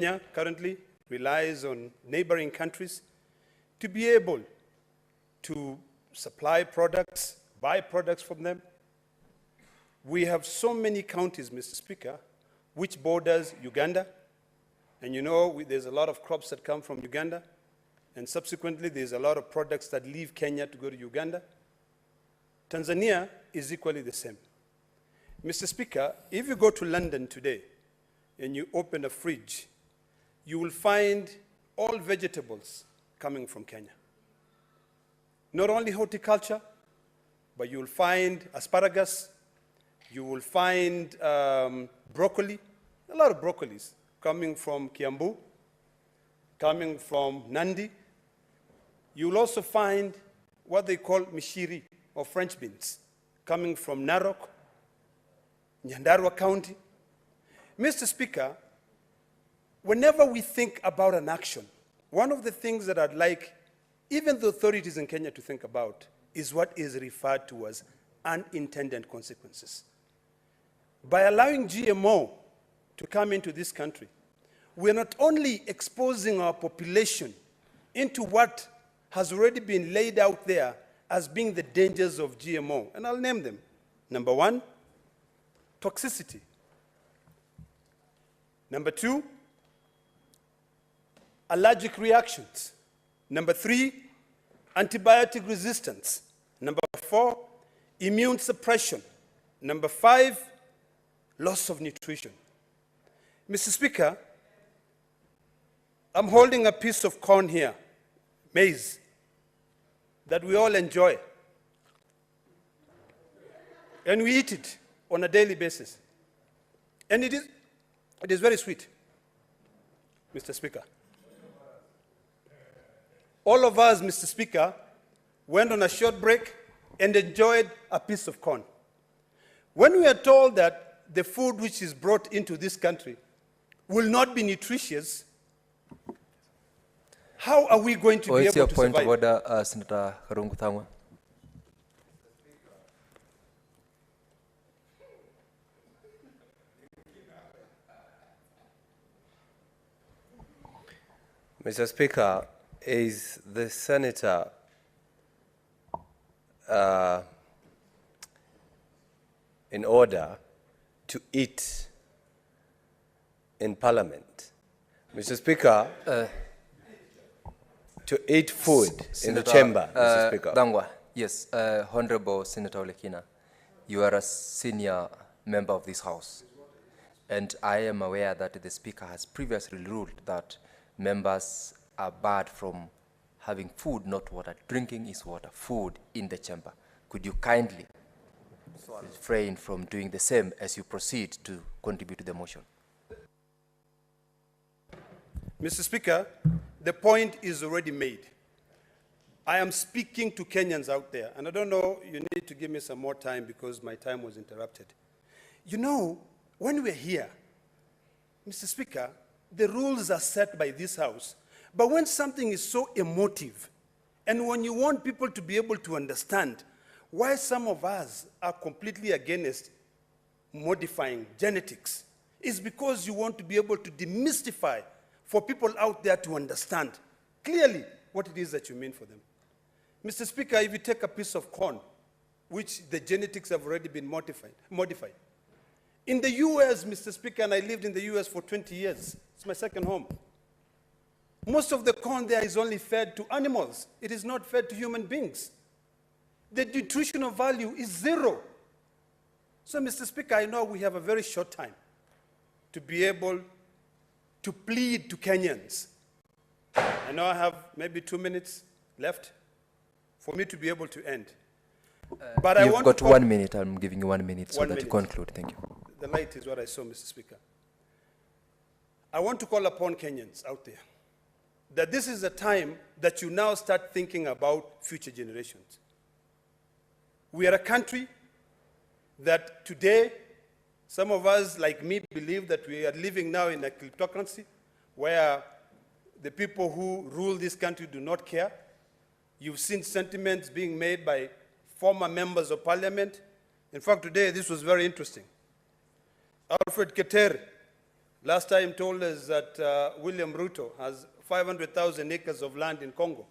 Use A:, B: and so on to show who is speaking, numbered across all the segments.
A: Kenya currently relies on neighboring countries to be able to supply products, buy products from them. We have so many counties, Mr. Speaker, which borders Uganda. And you know, there's a lot of crops that come from Uganda. And subsequently, there's a lot of products that leave Kenya to go to Uganda. Tanzania is equally the same. Mr. Speaker, if you go to London today and you open a fridge, you will find all vegetables coming from Kenya. Not only horticulture, but you will find asparagus, you will find broccoli, a lot of broccolis coming from Kiambu, coming from Nandi. You will also find what they call mishiri, or French beans, coming from Narok, Nyandarua County. Mr. Speaker, whenever we think about an action, one of the things that I'd like even the authorities in Kenya to think about is what is referred to as unintended consequences. By allowing GMO to come into this country, we're not only exposing our population into what has already been laid out there as being the dangers of GMO, and I'll name them. Number one, toxicity. Number two, allergic reactions. Number three, antibiotic resistance. Number four, immune suppression. Number five, loss of nutrition. Mr. Speaker, I'm holding a piece of corn here, maize, that we all enjoy. And we eat it on a daily basis. And it is very sweet, Mr. Speaker. All of us, Mr. Speaker, went on a short break and enjoyed a piece of corn. When we are told that the food which is brought into this country will not be nutritious, how are we going to be able to survive?
B: Point of order, Senator Karungu Thangwa.
C: Mr. Speaker, is the senator in order to eat in Parliament? Mr. Speaker, to eat food in the chamber, Mr. Speaker.
B: Dangwa, yes, Honorable Senator Olekina, you are a senior member of this House, and I am aware that the Speaker has previously ruled that members are barred from having food, not water. Drinking is water, food in the chamber. Could you kindly refrain from doing the same as you proceed to contribute to the motion?
A: Mr. Speaker, the point is already made. I am speaking to Kenyans out there, and I don't know, you need to give me some more time because my time was interrupted. You know, when we're here, Mr. Speaker, the rules are set by this House. But when something is so emotive, and when you want people to be able to understand why some of us are completely against modifying genetics, is because you want to be able to demystify for people out there to understand clearly what it is that you mean for them. Mr. Speaker, if you take a piece of corn, which the genetics have already been modified. In the US, Mr. Speaker, and I lived in the US for 20 years, it's my second home. Most of the corn there is only fed to animals. It is not fed to human beings. The nutritional value is zero. So, Mr. Speaker, I know we have a very short time to be able to plead to Kenyans. I know I have maybe 2 minutes left for me to be able to end. But
B: You've got 1 minute. I'm giving you 1 minute so that you conclude. Thank you.
A: The light is what I saw, Mr. Speaker. I want to call upon Kenyans out there that this is a time that you now start thinking about future generations. We are a country that today, some of us, like me, believe that we are living now in a kleptocracy where the people who rule this country do not care. You've seen sentiments being made by former members of parliament. In fact, today, this was very interesting. Alfred Keter, last time told us that William Ruto has 500,000 acres of land in Congo,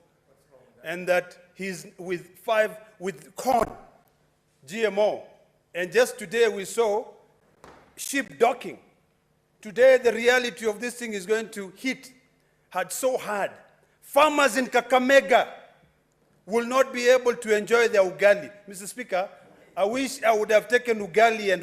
A: and that he's with corn, GMO. And just today we saw sheep docking. Today the reality of this thing is going to hit so hard. Farmers in Kakamega will not be able to enjoy their ugali. Mr. Speaker, I wish I would have taken ugali and